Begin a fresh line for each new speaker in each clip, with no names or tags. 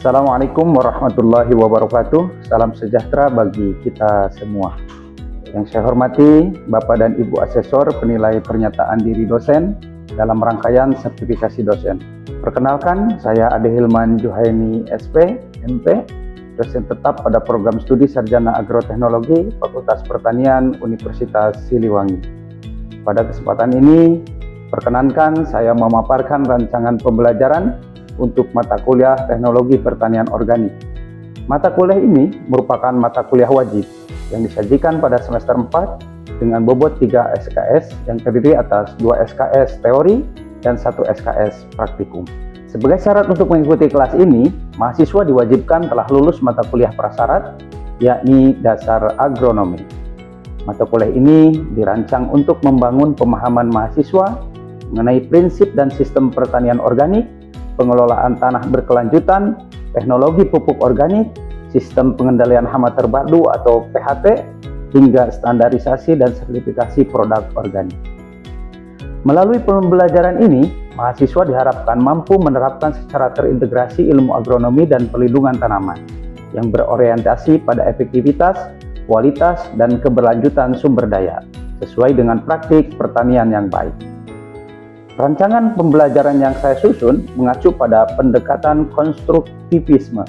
Assalamualaikum warahmatullahi wabarakatuh. Salam sejahtera bagi kita semua. Yang saya hormati Bapak dan Ibu Asesor Penilai Pernyataan Diri Dosen dalam rangkaian sertifikasi dosen. Perkenalkan, saya Ade Hilman Juhaini SP, MP, dosen tetap pada program studi Sarjana Agroteknologi Fakultas Pertanian Universitas Siliwangi. Pada kesempatan ini, perkenankan saya memaparkan rancangan pembelajaran untuk mata kuliah Teknologi Pertanian Organik. Mata kuliah ini merupakan mata kuliah wajib yang disajikan pada semester 4 dengan bobot 3 SKS yang terdiri atas 2 SKS teori dan 1 SKS praktikum. Sebagai syarat untuk mengikuti kelas ini, mahasiswa diwajibkan telah lulus mata kuliah prasyarat, yakni dasar agronomi. Mata kuliah ini dirancang untuk membangun pemahaman mahasiswa mengenai prinsip dan sistem pertanian organik, pengelolaan tanah berkelanjutan, teknologi pupuk organik, sistem pengendalian hama terpadu atau PHT, hingga standarisasi dan sertifikasi produk organik. Melalui pembelajaran ini, mahasiswa diharapkan mampu menerapkan secara terintegrasi ilmu agronomi dan perlindungan tanaman yang berorientasi pada efektivitas, kualitas, dan keberlanjutan sumber daya sesuai dengan praktik pertanian yang baik. Rancangan pembelajaran yang saya susun mengacu pada pendekatan konstruktivisme.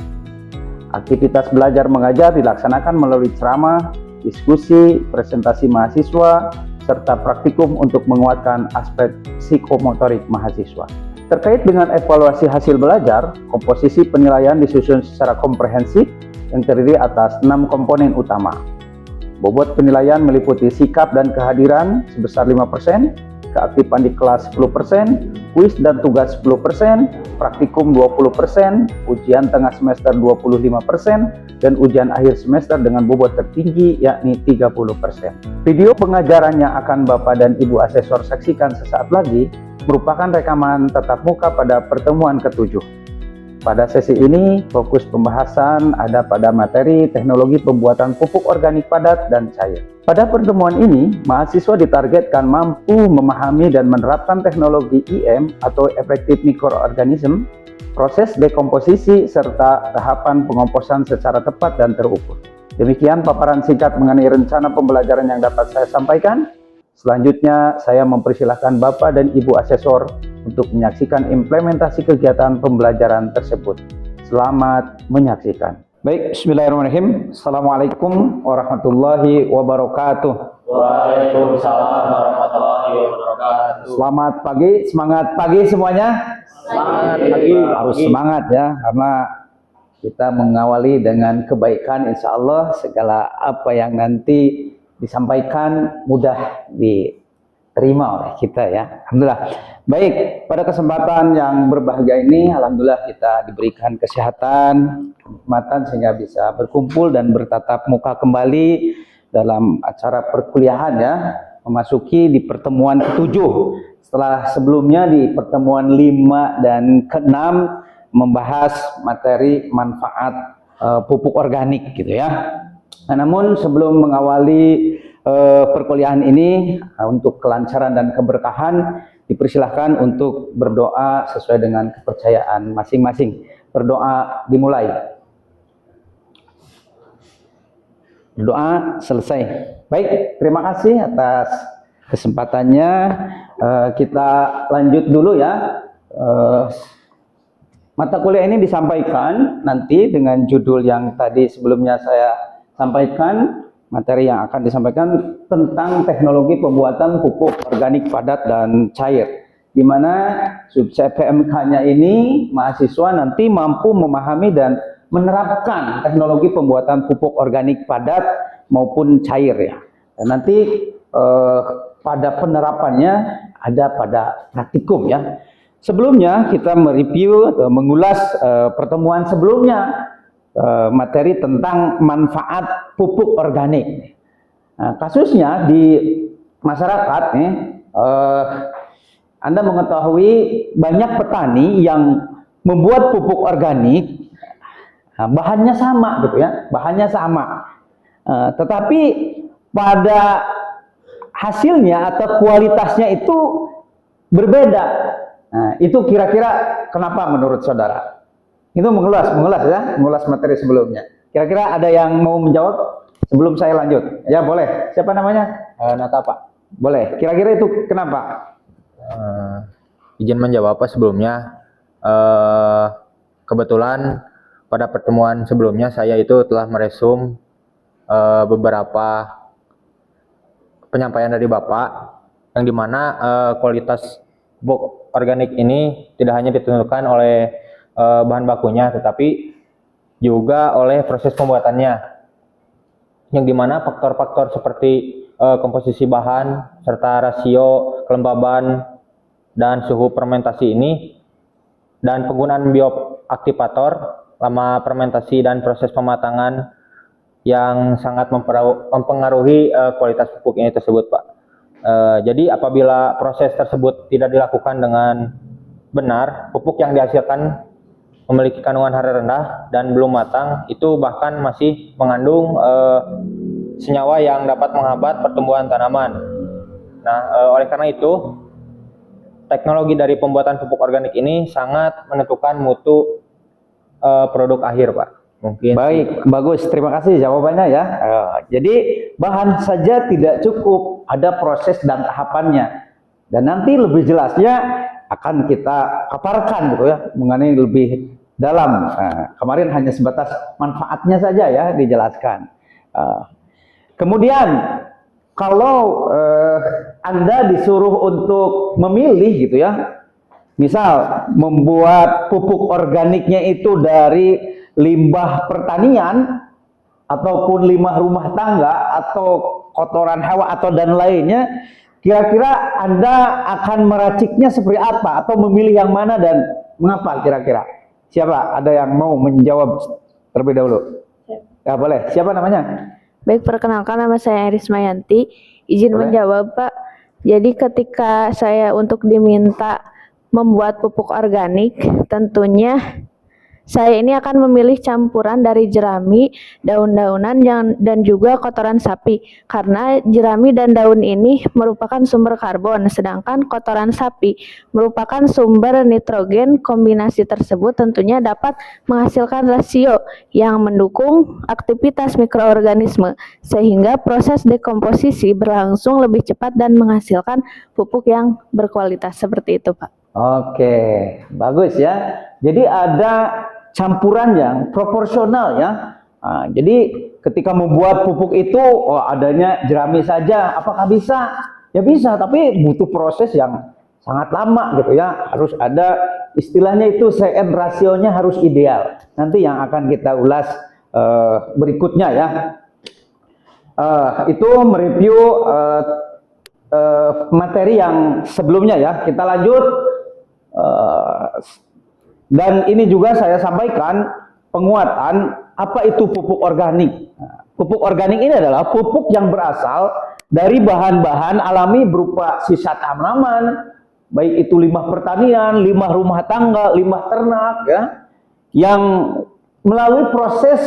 Aktivitas belajar mengajar dilaksanakan melalui ceramah, diskusi, presentasi mahasiswa, serta praktikum untuk menguatkan aspek psikomotorik mahasiswa. Terkait dengan evaluasi hasil belajar, komposisi penilaian disusun secara komprehensif yang terdiri atas 6 komponen utama. Bobot penilaian meliputi sikap dan kehadiran sebesar 5%, keaktifan di kelas 10%, kuis dan tugas 10%, praktikum 20%, ujian tengah semester 25%, dan ujian akhir semester dengan bobot tertinggi yakni 30%. Video pengajaran yang akan Bapak dan Ibu Asesor saksikan sesaat lagi merupakan rekaman tatap muka pada pertemuan ke-7. Pada sesi ini, fokus pembahasan ada pada materi teknologi pembuatan pupuk organik padat dan cair. Pada pertemuan ini, mahasiswa ditargetkan mampu memahami dan menerapkan teknologi IM atau Effective Microorganism, proses dekomposisi, serta tahapan pengomposan secara tepat dan terukur. Demikian paparan singkat mengenai rencana pembelajaran yang dapat saya sampaikan. Selanjutnya, saya mempersilahkan Bapak dan Ibu Asesor untuk menyaksikan implementasi kegiatan pembelajaran tersebut. Selamat menyaksikan. Baik, bismillahirrahmanirrahim. Assalamualaikum warahmatullahi wabarakatuh.
Waalaikumsalam warahmatullahi wabarakatuh.
Selamat pagi, semangat pagi semuanya.
Selamat pagi.
Harus semangat ya, karena kita mengawali dengan kebaikan, insya Allah segala apa yang nanti disampaikan mudah diterima oleh kita ya. Alhamdulillah. Baik, pada kesempatan yang berbahagia ini, alhamdulillah kita diberikan kesehatan, kenikmatan sehingga bisa berkumpul dan bertatap muka kembali dalam acara perkuliahan ya, memasuki di pertemuan ke-7. Setelah sebelumnya di pertemuan 5 dan ke-6 membahas materi manfaat pupuk organik gitu ya. Nah, namun sebelum mengawali perkuliahan ini, untuk kelancaran dan keberkahan, dipersilahkan untuk berdoa sesuai dengan kepercayaan masing-masing. Berdoa dimulai. Doa selesai. Baik, terima kasih atas kesempatannya. Kita lanjut dulu ya. Mata kuliah ini disampaikan nanti dengan judul yang tadi sebelumnya saya sampaikan. Materi yang akan disampaikan tentang teknologi pembuatan pupuk organik padat dan cair, di mana subjek PMK-nya ini mahasiswa nanti mampu memahami dan menerapkan teknologi pembuatan pupuk organik padat maupun cair ya. Dan nanti pada penerapannya ada pada praktikum ya. Sebelumnya kita mereview atau mengulas pertemuan sebelumnya, materi tentang manfaat pupuk organik. Nah, kasusnya di masyarakat nih, Anda mengetahui banyak petani yang membuat pupuk organik, bahannya sama gitu ya, bahannya sama, tetapi pada hasilnya atau kualitasnya itu berbeda. Nah, itu kira-kira kenapa menurut saudara? Itu mengulas ya, mengulas materi sebelumnya. Kira-kira ada yang mau menjawab sebelum saya lanjut? Ya boleh. Siapa namanya?
Nata Pak.
Boleh. Kira-kira itu kenapa?
Izin menjawab Pak sebelumnya. Kebetulan pada pertemuan sebelumnya saya itu telah meresum beberapa penyampaian dari Bapak, yang dimana kualitas pupuk organik ini tidak hanya ditentukan oleh bahan bakunya, tetapi juga oleh proses pembuatannya, yang dimana faktor-faktor seperti komposisi bahan serta rasio kelembaban dan suhu fermentasi ini, dan penggunaan bioaktivator lama fermentasi dan proses pematangan yang sangat mempengaruhi kualitas pupuk ini tersebut, Pak. Jadi apabila proses tersebut tidak dilakukan dengan benar, pupuk yang dihasilkan memiliki kandungan hara rendah dan belum matang, itu bahkan masih mengandung senyawa yang dapat menghambat pertumbuhan tanaman. Nah, oleh karena itu, teknologi dari pembuatan pupuk organik ini sangat menentukan mutu produk akhir, Pak. Mungkin.
Baik, bagus. Terima kasih jawabannya ya. Jadi bahan saja tidak cukup, ada proses dan tahapannya. Dan nanti lebih jelasnya akan kita paparkan gitu ya, mengenai lebih dalam. Kemarin hanya sebatas manfaatnya saja ya dijelaskan. Kemudian kalau Anda disuruh untuk memilih gitu ya, misal membuat pupuk organiknya itu dari limbah pertanian ataupun limbah rumah tangga atau kotoran hewan atau dan lainnya, kira-kira Anda akan meraciknya seperti apa atau memilih yang mana dan mengapa kira-kira? Siapa? Ada yang mau menjawab terlebih dahulu? Ya boleh. Siapa namanya?
Baik, perkenalkan nama saya Iris Mayanti. Izin
Boleh.
menjawab, Pak. Jadi ketika saya untuk diminta membuat pupuk organik, tentunya saya ini akan memilih campuran dari jerami, daun-daunan dan juga kotoran sapi. Karena jerami dan daun ini merupakan sumber karbon, sedangkan kotoran sapi merupakan sumber nitrogen. Kombinasi tersebut tentunya dapat menghasilkan rasio yang mendukung aktivitas mikroorganisme, sehingga proses dekomposisi berlangsung lebih cepat dan menghasilkan pupuk yang berkualitas. Seperti itu, Pak.
Oke, bagus ya. Jadi ada campuran yang proporsional ya. Jadi ketika membuat pupuk itu adanya jerami saja, apakah bisa? Ya bisa, tapi butuh proses yang sangat lama gitu ya. Harus ada istilahnya itu CN rasionya harus ideal. Nanti yang akan kita ulas berikutnya ya. Itu mereview materi yang sebelumnya ya. Kita lanjut. Dan ini juga saya sampaikan penguatan apa itu pupuk organik. Pupuk organik ini adalah pupuk yang berasal dari bahan-bahan alami berupa sisa tanaman, baik itu limbah pertanian, limbah rumah tangga, limbah ternak ya, yang melalui proses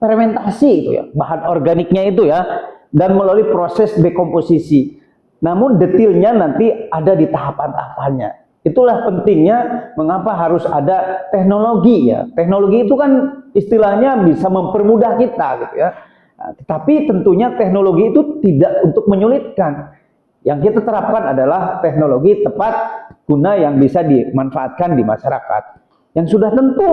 fermentasi itu ya, bahan organiknya itu ya, dan melalui proses dekomposisi. Namun detailnya nanti ada di tahapan-tahapannya. Itulah pentingnya mengapa harus ada teknologi ya. Teknologi itu kan istilahnya bisa mempermudah kita gitu ya. Tetapi tentunya teknologi itu tidak untuk menyulitkan. Yang kita terapkan adalah teknologi tepat guna yang bisa dimanfaatkan di masyarakat. Yang sudah tentu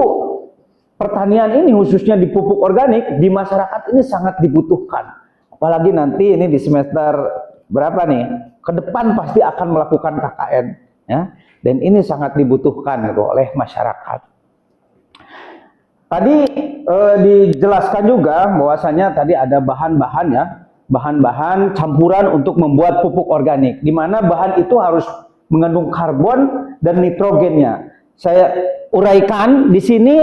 pertanian ini khususnya di pupuk organik di masyarakat ini sangat dibutuhkan. Apalagi nanti ini di semester berapa nih? Ke depan pasti akan melakukan KKN ya. Dan ini sangat dibutuhkan gitu, oleh masyarakat. Tadi dijelaskan juga bahwasanya tadi ada bahan-bahan ya, bahan-bahan campuran untuk membuat pupuk organik, di mana bahan itu harus mengandung karbon dan nitrogennya. Saya uraikan di sini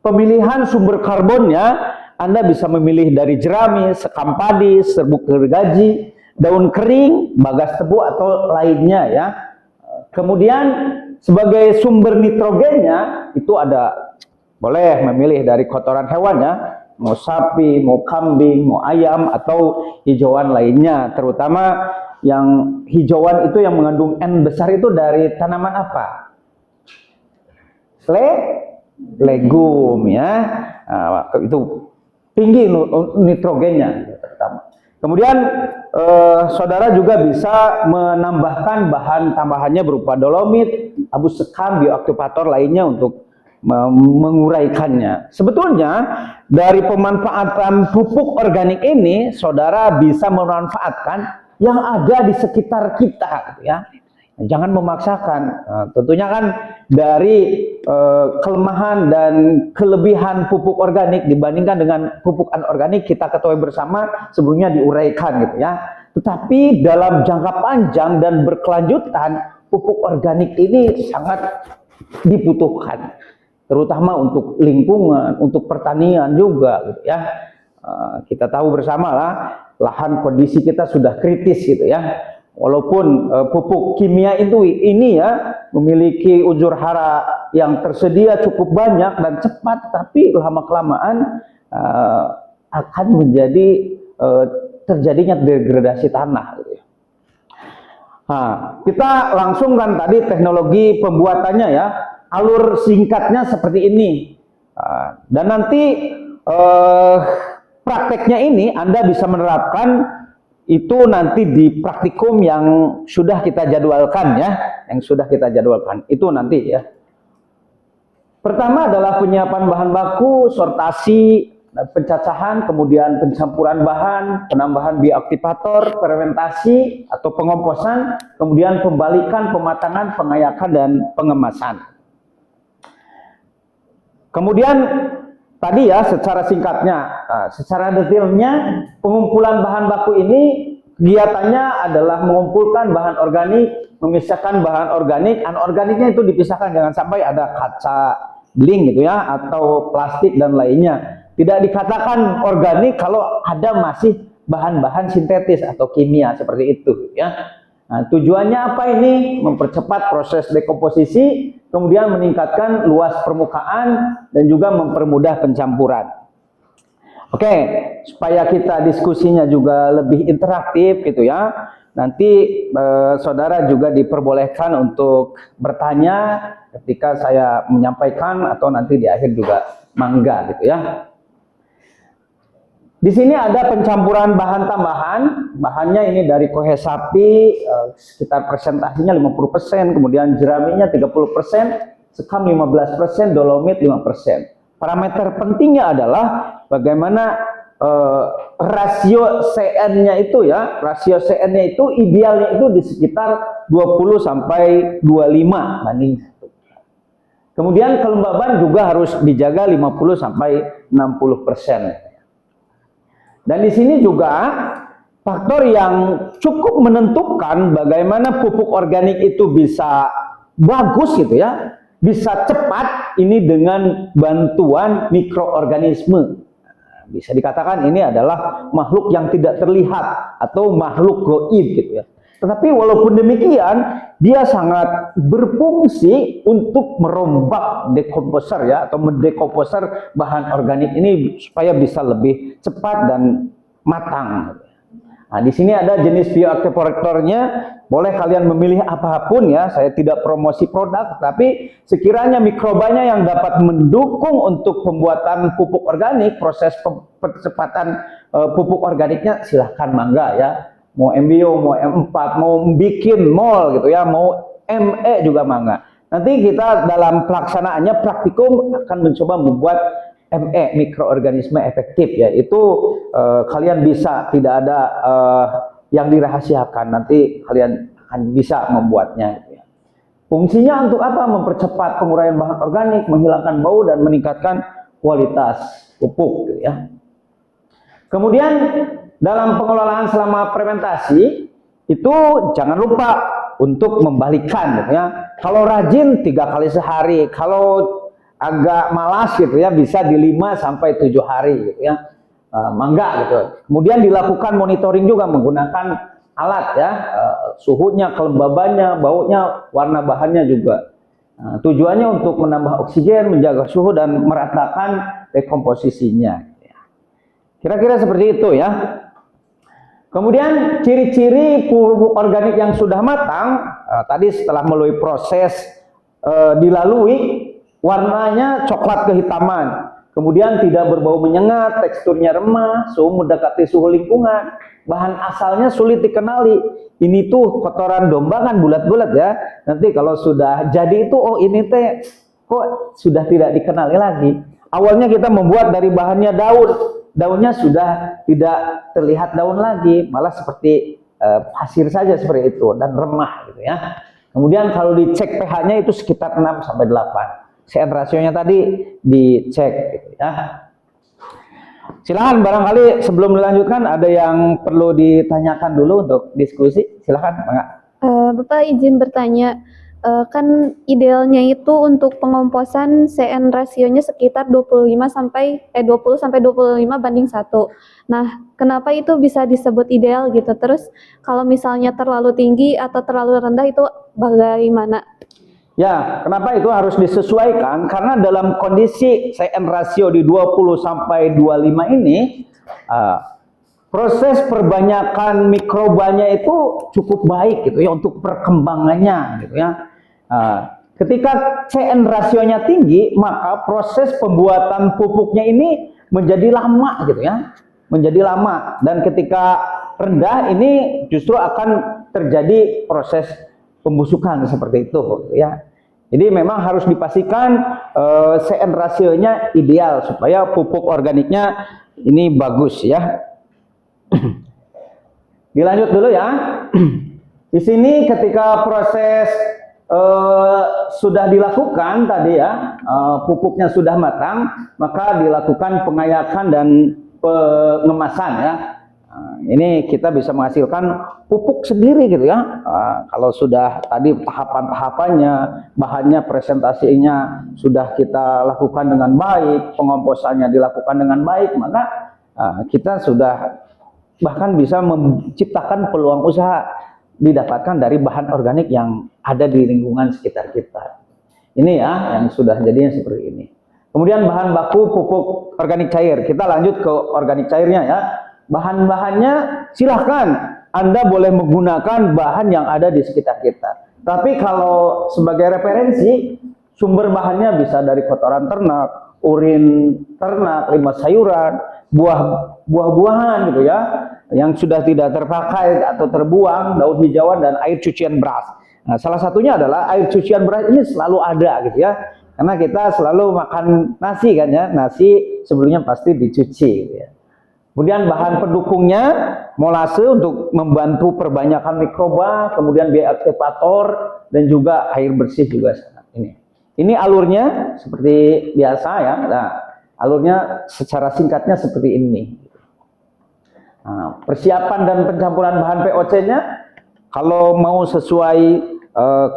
pemilihan sumber karbonnya. Anda bisa memilih dari jerami, sekam padi, serbuk gergaji, daun kering, bagas tebu atau lainnya ya. Kemudian sebagai sumber nitrogennya itu ada, boleh memilih dari kotoran hewan ya, mau sapi, mau kambing, mau ayam atau hijauan lainnya. Terutama yang hijauan itu yang mengandung N besar itu dari tanaman apa? legum ya. Itu tinggi nitrogennya pertama. Kemudian saudara juga bisa menambahkan bahan tambahannya berupa dolomit, abu sekam, bioaktivator lainnya untuk menguraikannya. Sebetulnya dari pemanfaatan pupuk organik ini, saudara bisa memanfaatkan yang ada di sekitar kita, gitu ya. Jangan memaksakan. Tentunya kan dari kelemahan dan kelebihan pupuk organik dibandingkan dengan pupuk anorganik, kita ketahui bersama sebelumnya diuraikan, gitu ya. Tetapi dalam jangka panjang dan berkelanjutan, pupuk organik ini sangat dibutuhkan, terutama untuk lingkungan, untuk pertanian juga, gitu ya. Kita tahu bersama lah, lahan kondisi kita sudah kritis, gitu ya. Walaupun pupuk kimia ini ya memiliki unsur hara yang tersedia cukup banyak dan cepat, tapi lama-kelamaan akan menjadi terjadinya degradasi tanah, gitu ya. Nah, kita langsung kan tadi teknologi pembuatannya ya, alur singkatnya seperti ini. Dan nanti prakteknya ini Anda bisa menerapkan itu nanti di praktikum yang sudah kita jadwalkan ya, itu nanti ya. Pertama adalah penyiapan bahan baku, sortasi, pencacahan, kemudian pencampuran bahan, penambahan bioaktivator, fermentasi atau pengomposan, kemudian pembalikan, pematangan, pengayakan dan pengemasan. Kemudian tadi ya secara singkatnya, secara detailnya pengumpulan bahan baku ini kegiatannya adalah mengumpulkan bahan organik, memisahkan bahan organik, anorganiknya itu dipisahkan, jangan sampai ada kaca bling gitu ya, atau plastik dan lainnya. Tidak dikatakan organik kalau ada masih bahan-bahan sintetis atau kimia seperti itu ya. Nah, tujuannya apa ini? Mempercepat proses dekomposisi, kemudian meningkatkan luas permukaan dan juga mempermudah pencampuran. Oke, supaya kita diskusinya juga lebih interaktif gitu ya. Nanti saudara juga diperbolehkan untuk bertanya ketika saya menyampaikan atau nanti di akhir juga mangga gitu ya. Di sini ada pencampuran bahan tambahan, bahannya ini dari kohe sapi, sekitar persentasenya 50%, kemudian jeraminya 30%, sekam 15%, dolomit 5%. Parameter pentingnya adalah bagaimana rasio CN-nya itu ya, rasio CN-nya itu idealnya itu di sekitar 20 sampai 25 banding 1. Kemudian kelembaban juga harus dijaga 50 sampai 60%. Dan di sini juga faktor yang cukup menentukan bagaimana pupuk organik itu bisa bagus gitu ya, bisa cepat ini dengan bantuan mikroorganisme. Bisa dikatakan ini adalah makhluk yang tidak terlihat atau makhluk gaib gitu ya. Tetapi walaupun demikian, dia sangat berfungsi untuk merombak dekomposer ya, atau mendekomposer bahan organik ini supaya bisa lebih cepat dan matang. Nah, di sini ada jenis bioaktivatornya, boleh kalian memilih apapun ya. Saya tidak promosi produk, tapi sekiranya mikrobanya yang dapat mendukung untuk pembuatan pupuk organik, proses percepatan pupuk organiknya silahkan mangga ya. Mau MBO, mau M4, mau bikin mol gitu ya, mau ME juga mangga. Nanti kita dalam pelaksanaannya praktikum akan mencoba membuat ME, mikroorganisme efektif ya. Itu kalian bisa, tidak ada yang dirahasiakan. Nanti kalian akan bisa membuatnya gitu ya. Fungsinya untuk apa? Mempercepat penguraian bahan organik, menghilangkan bau dan meningkatkan kualitas pupuk gitu ya. Kemudian dalam pengelolaan selama fermentasi itu jangan lupa untuk membalikan gitu ya. Kalau rajin 3 kali sehari, kalau agak malas gitu ya bisa di 5 sampai 7 hari gitu ya. Mangga gitu. Kemudian dilakukan monitoring juga menggunakan alat ya, suhunya, kelembabannya, baunya, warna bahannya juga. Tujuannya untuk menambah oksigen, menjaga suhu dan meratakan dekomposisinya. Kira-kira seperti itu ya. Kemudian ciri-ciri pupuk organik yang sudah matang, tadi setelah melalui proses dilalui, warnanya coklat kehitaman, kemudian tidak berbau menyengat, teksturnya remah, suhu mendekati suhu lingkungan, bahan asalnya sulit dikenali. Ini tuh kotoran domba kan bulat-bulat ya. Nanti kalau sudah jadi itu, oh ini teh kok sudah tidak dikenali lagi. Awalnya kita membuat dari bahannya daun, daunnya sudah tidak terlihat daun lagi, malah seperti pasir saja seperti itu dan remah gitu ya. Kemudian kalau dicek pH-nya itu sekitar 6 sampai 8. CN rasionya tadi dicek gitu ya. Silahkan barangkali sebelum dilanjutkan ada yang perlu ditanyakan dulu untuk diskusi. Silahkan Bang.
Bapak izin bertanya, kan idealnya itu untuk pengomposan CN rasionya sekitar 20 sampai 25 banding 1. Nah, kenapa itu bisa disebut ideal gitu? Terus kalau misalnya terlalu tinggi atau terlalu rendah itu bagaimana?
Ya, kenapa itu harus disesuaikan? Karena dalam kondisi CN rasio di 20 sampai 25 ini, proses perbanyakan mikrobanya itu cukup baik gitu ya untuk perkembangannya gitu ya. Ketika CN rasionya tinggi, maka proses pembuatan pupuknya ini menjadi lama gitu ya. Menjadi lama, dan ketika rendah ini justru akan terjadi proses pembusukan seperti itu ya. Jadi memang harus dipastikan CN rasionya ideal supaya pupuk organiknya ini bagus ya. Dilanjut dulu ya. Di sini ketika proses sudah dilakukan tadi ya, pupuknya sudah matang, maka dilakukan pengayakan dan pengemasan ya. Ini kita bisa menghasilkan pupuk sendiri gitu ya. Kalau sudah tadi tahapan-tahapannya, bahannya, presentasinya sudah kita lakukan dengan baik, pengomposannya dilakukan dengan baik, maka kita sudah bahkan bisa menciptakan peluang usaha didapatkan dari bahan organik yang ada di lingkungan sekitar kita. Ini ya yang sudah jadinya seperti ini. Kemudian bahan baku pupuk organik cair. Kita lanjut ke organik cairnya ya. Bahan-bahannya silahkan Anda boleh menggunakan bahan yang ada di sekitar kita. Tapi kalau sebagai referensi, sumber bahannya bisa dari kotoran ternak, urin ternak, limbah sayuran, buah-buahan gitu ya, yang sudah tidak terpakai atau terbuang, daun hijauan, dan air cucian beras. Nah, salah satunya adalah air cucian beras ini selalu ada gitu ya. Karena kita selalu makan nasi kan ya, nasi sebelumnya pasti dicuci gitu ya. Kemudian bahan pendukungnya molase untuk membantu perbanyakan mikroba, kemudian bioaktivator dan juga air bersih juga sangat ini. Ini alurnya seperti biasa ya. Nah, alurnya secara singkatnya seperti ini. Nah, persiapan dan pencampuran bahan POC-nya kalau mau sesuai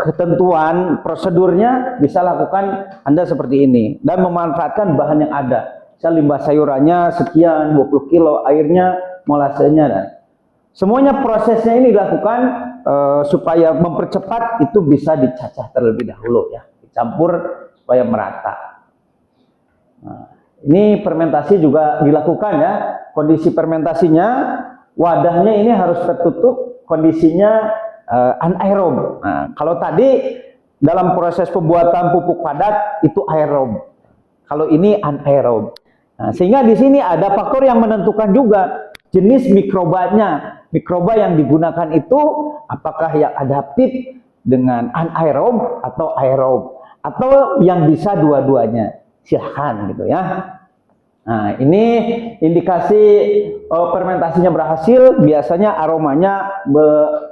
ketentuan prosedurnya bisa lakukan Anda seperti ini dan memanfaatkan bahan yang ada. Misal limbah sayurannya sekian 20 kilo, airnya, molasenya, dan semuanya prosesnya ini dilakukan supaya mempercepat itu bisa dicacah terlebih dahulu ya, dicampur supaya merata. Nah, ini fermentasi juga dilakukan ya. Kondisi fermentasinya, wadahnya ini harus tertutup, kondisinya anaerob. Nah, kalau tadi dalam proses pembuatan pupuk padat itu aerob. Kalau ini anaerob. Nah, sehingga di sini ada faktor yang menentukan juga jenis mikrobanya. Mikroba yang digunakan itu apakah yang adaptif dengan anaerob atau aerob, atau yang bisa dua-duanya. Silahkan gitu ya. Nah, ini indikasi fermentasinya berhasil, biasanya aromanya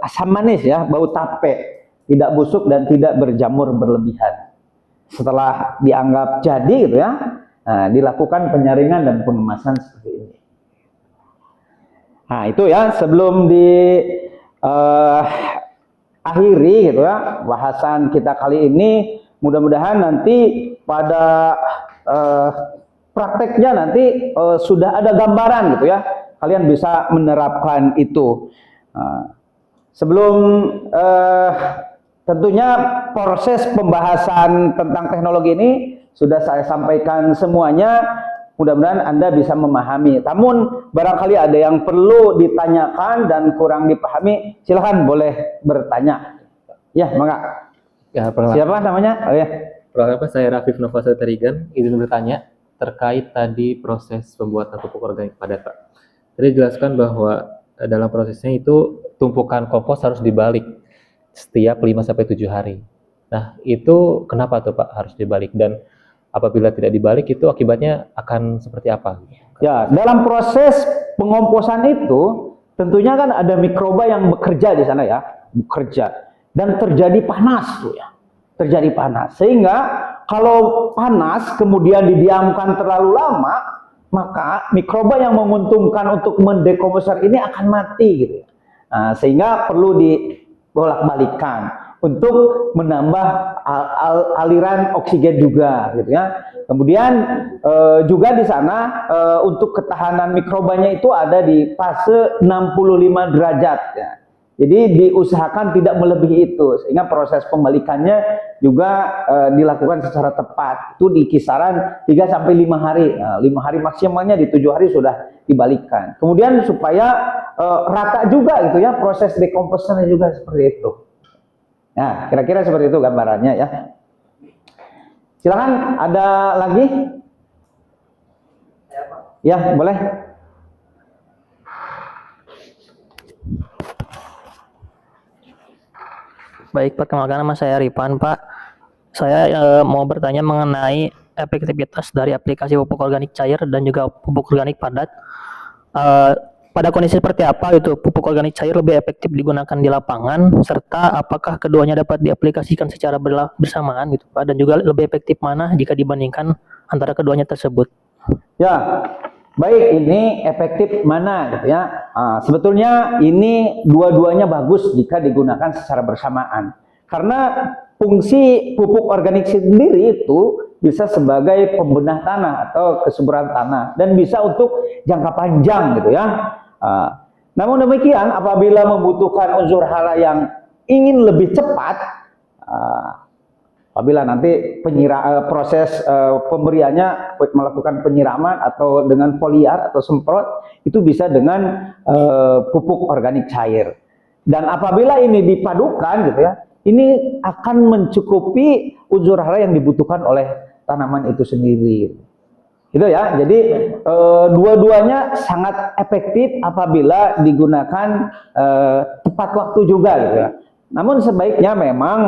asam manis ya, bau tape, tidak busuk dan tidak berjamur berlebihan. Setelah dianggap jadi gitu ya, nah, dilakukan penyaringan dan pengemasan seperti ini. Nah, itu ya sebelum di akhiri gitu ya bahasan kita kali ini, mudah-mudahan nanti pada prakteknya nanti sudah ada gambaran gitu ya, kalian bisa menerapkan itu. Sebelum tentunya proses pembahasan tentang teknologi ini sudah saya sampaikan semuanya, mudah-mudahan Anda bisa memahami. Namun barangkali ada yang perlu ditanyakan dan kurang dipahami, silahkan boleh bertanya. Ya, mangga.
Ya,
Siapa namanya? Oh ya.
Perkenalkan saya Rafif Nova Satarigan, izin bertanya terkait tadi proses pembuatan pupuk organik padat, Pak. Tadi dijelaskan bahwa dalam prosesnya itu tumpukan kompos harus dibalik setiap 5-7 hari. Nah, itu kenapa tuh Pak harus dibalik, dan apabila tidak dibalik itu akibatnya akan seperti apa?
Ya, dalam proses pengomposan itu tentunya kan ada mikroba yang bekerja di sana ya, bekerja, dan terjadi panas tuh ya. Terjadi panas, sehingga kalau panas kemudian didiamkan terlalu lama, maka mikroba yang menguntungkan untuk mendekomposer ini akan mati gitu ya. Nah, sehingga perlu dibolak-balikan untuk menambah aliran oksigen juga gitu ya. Kemudian juga di sana untuk ketahanan mikrobanya itu ada di fase 65 derajat ya. Jadi diusahakan tidak melebihi itu, sehingga proses pembalikannya juga dilakukan secara tepat. Itu di kisaran 3-5 hari. Nah, 5 hari maksimalnya, di 7 hari sudah dibalikan. Kemudian supaya rata juga gitu ya, proses dekomposnya juga seperti itu. Nah, kira-kira seperti itu gambarannya ya. Silakan, ada lagi? Ya, boleh.
Baik, perkenalkan nama saya Ripan, Pak. Saya mau bertanya mengenai efektivitas dari aplikasi pupuk organik cair dan juga pupuk organik padat. Pada kondisi seperti apa itu pupuk organik cair lebih efektif digunakan di lapangan, serta apakah keduanya dapat diaplikasikan secara bersamaan gitu, Pak, dan juga lebih efektif mana jika dibandingkan antara keduanya tersebut?
Ya, baik, ini efektif mana gitu ya. Sebetulnya ini dua-duanya bagus jika digunakan secara bersamaan. Karena fungsi pupuk organik sendiri itu bisa sebagai pembenah tanah atau kesuburan tanah, dan bisa untuk jangka panjang gitu ya. Namun demikian, apabila membutuhkan unsur hara yang ingin lebih cepat, apabila nanti proses pemberiannya melakukan penyiraman atau dengan foliar atau semprot, itu bisa dengan pupuk organik cair. Dan apabila ini dipadukan gitu ya, ini akan mencukupi unsur hara yang dibutuhkan oleh tanaman itu sendiri. Gitu ya. Jadi dua-duanya sangat efektif apabila digunakan tepat waktu juga gitu ya. Namun sebaiknya memang,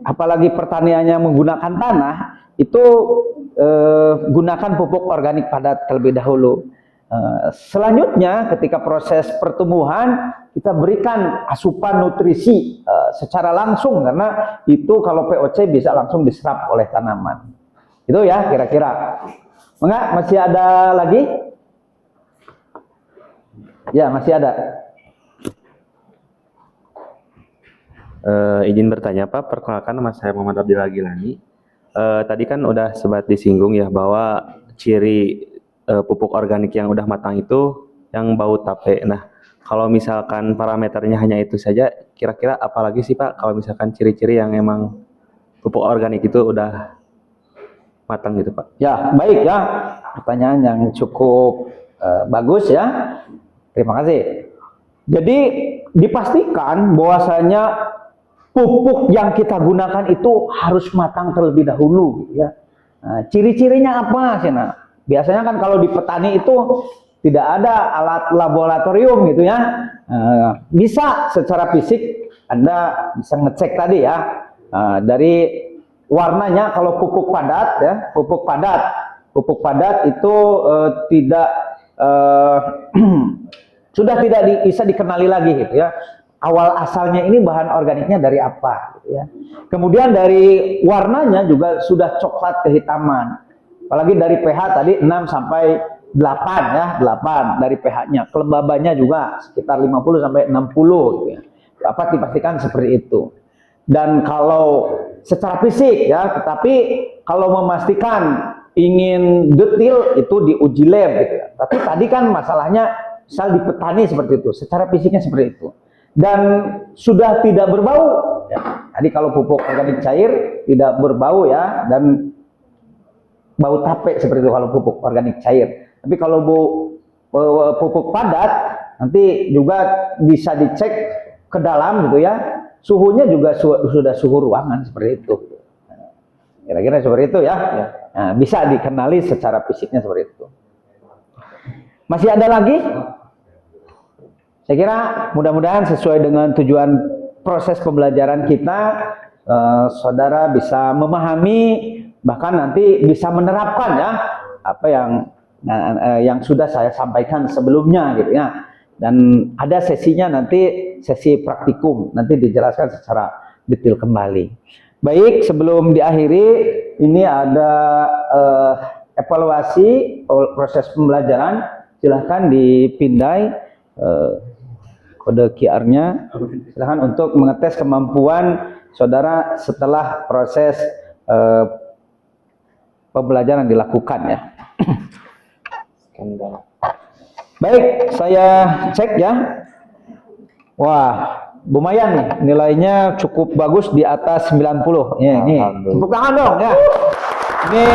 apalagi pertaniannya menggunakan tanah, itu gunakan pupuk organik padat terlebih dahulu. Selanjutnya ketika proses pertumbuhan, kita berikan asupan nutrisi secara langsung, karena itu kalau POC bisa langsung diserap oleh tanaman. Itu ya kira-kira. Enggak, masih ada lagi? Ya, masih ada.
Izin bertanya Pak, perkenalkan nama saya Muhammad Abdillah Gilani. Tadi kan udah sempat disinggung ya bahwa ciri pupuk organik yang udah matang itu yang bau tape. Nah, kalau misalkan parameternya hanya itu saja, kira-kira apalagi sih Pak kalau misalkan ciri-ciri yang emang pupuk organik itu udah matang gitu Pak?
Ya, baik ya. Pertanyaan yang cukup bagus ya. Terima kasih. Jadi dipastikan bahwasanya pupuk yang kita gunakan itu harus matang terlebih dahulu ya. Nah, ciri-cirinya apa sih? Nah, biasanya kan kalau di petani itu tidak ada alat laboratorium gitu ya. Bisa secara fisik Anda bisa ngecek tadi ya. Dari warnanya, kalau pupuk padat ya, pupuk padat itu tidak sudah tidak bisa dikenali lagi gitu ya. Awal asalnya ini bahan organiknya dari apa gitu ya. Kemudian dari warnanya juga sudah coklat kehitaman. Apalagi dari pH tadi 6 sampai 8 ya, 8 dari pH-nya. Kelembabannya juga sekitar 50 sampai 60 gitu ya. Dapat dipastikan seperti itu. Dan kalau secara fisik ya, tetapi kalau memastikan ingin detail itu diuji lab gitu ya. Tapi tadi kan masalahnya misal di petani seperti itu, secara fisiknya seperti itu. Dan sudah tidak berbau ya. Tadi kalau pupuk organik cair tidak berbau ya, dan bau tape seperti itu kalau pupuk organik cair. Tapi kalau pupuk padat nanti juga bisa dicek ke dalam gitu ya. Suhunya juga sudah suhu ruangan seperti itu. Kira-kira seperti itu ya. Nah, bisa dikenali secara fisiknya seperti itu. Masih ada lagi? Saya kira mudah-mudahan sesuai dengan tujuan proses pembelajaran kita, saudara bisa memahami, bahkan nanti bisa menerapkan ya apa yang sudah saya sampaikan sebelumnya gitu ya. Dan ada sesinya nanti, sesi praktikum, nanti dijelaskan secara detail kembali. Baik, sebelum diakhiri, ini ada evaluasi proses pembelajaran. Silahkan dipindai kode QR-nya. Silahkan untuk mengetes kemampuan saudara setelah proses pembelajaran dilakukan ya. Baik, saya cek ya. Wah, lumayan nih, nilainya cukup bagus di atas 90. Ya, ini tepuk tangan dong ya. Ini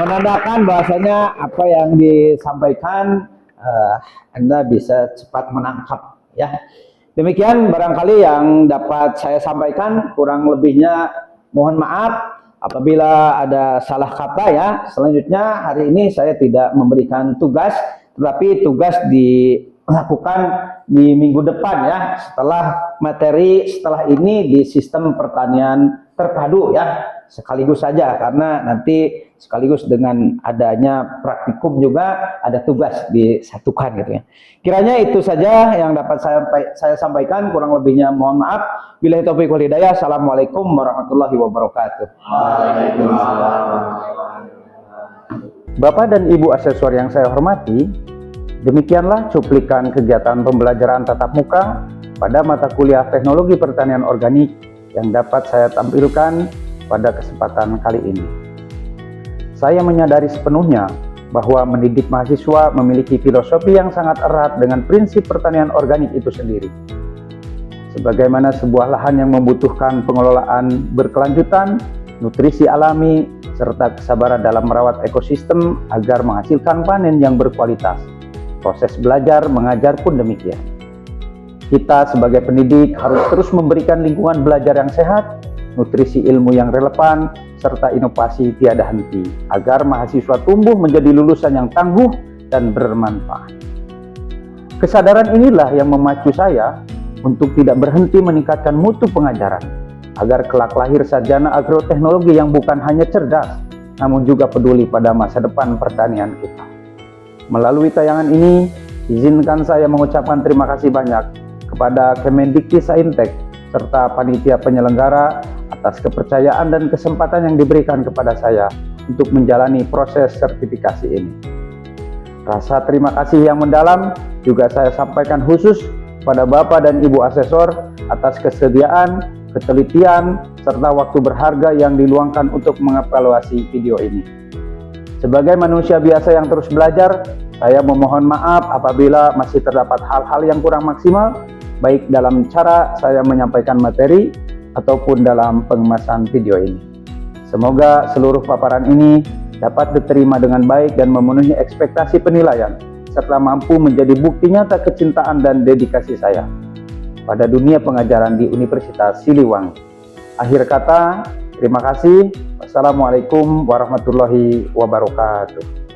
menandakan bahwasanya apa yang disampaikan Anda bisa cepat menangkap ya. Demikian barangkali yang dapat saya sampaikan, kurang lebihnya mohon maaf apabila ada salah kata ya. Selanjutnya hari ini saya tidak memberikan tugas, tetapi tugas dilakukan di minggu depan ya, setelah materi setelah ini di sistem pertanian terpadu ya, sekaligus saja karena nanti sekaligus dengan adanya praktikum juga ada tugas disatukan gitu ya. Kiranya itu saja yang dapat saya sampaikan, kurang lebihnya mohon maaf. Billahi taufiq wal hidayah. Assalamualaikum warahmatullahi wabarakatuh. Waalaikumsalam. Bapak dan Ibu asesor yang saya hormati, demikianlah cuplikan kegiatan pembelajaran tatap muka pada mata kuliah Teknologi Pertanian Organik yang dapat saya tampilkan pada kesempatan kali ini. Saya menyadari sepenuhnya bahwa mendidik mahasiswa memiliki filosofi yang sangat erat dengan prinsip pertanian organik itu sendiri. Sebagaimana sebuah lahan yang membutuhkan pengelolaan berkelanjutan, nutrisi alami, serta kesabaran dalam merawat ekosistem agar menghasilkan panen yang berkualitas. Proses belajar mengajar pun demikian. Kita sebagai pendidik harus terus memberikan lingkungan belajar yang sehat, nutrisi ilmu yang relevan, serta inovasi tiada henti, agar mahasiswa tumbuh menjadi lulusan yang tangguh dan bermanfaat. Kesadaran inilah yang memacu saya untuk tidak berhenti meningkatkan mutu pengajaran, agar kelak lahir sarjana agroteknologi yang bukan hanya cerdas, namun juga peduli pada masa depan pertanian kita. Melalui tayangan ini, izinkan saya mengucapkan terima kasih banyak kepada Kemendikti-Saintek serta panitia penyelenggara atas kepercayaan dan kesempatan yang diberikan kepada saya untuk menjalani proses sertifikasi ini. Rasa terima kasih yang mendalam juga saya sampaikan khusus pada Bapak dan Ibu asesor atas kesediaan, ketelitian, serta waktu berharga yang diluangkan untuk mengevaluasi video ini. Sebagai manusia biasa yang terus belajar, saya memohon maaf apabila masih terdapat hal-hal yang kurang maksimal, baik dalam cara saya menyampaikan materi ataupun dalam pengemasan video ini. Semoga seluruh paparan ini dapat diterima dengan baik dan memenuhi ekspektasi penilaian, serta mampu menjadi bukti nyata kecintaan dan dedikasi saya pada dunia pengajaran di Universitas Siliwangi. Akhir kata, terima kasih. Wassalamualaikum warahmatullahi wabarakatuh.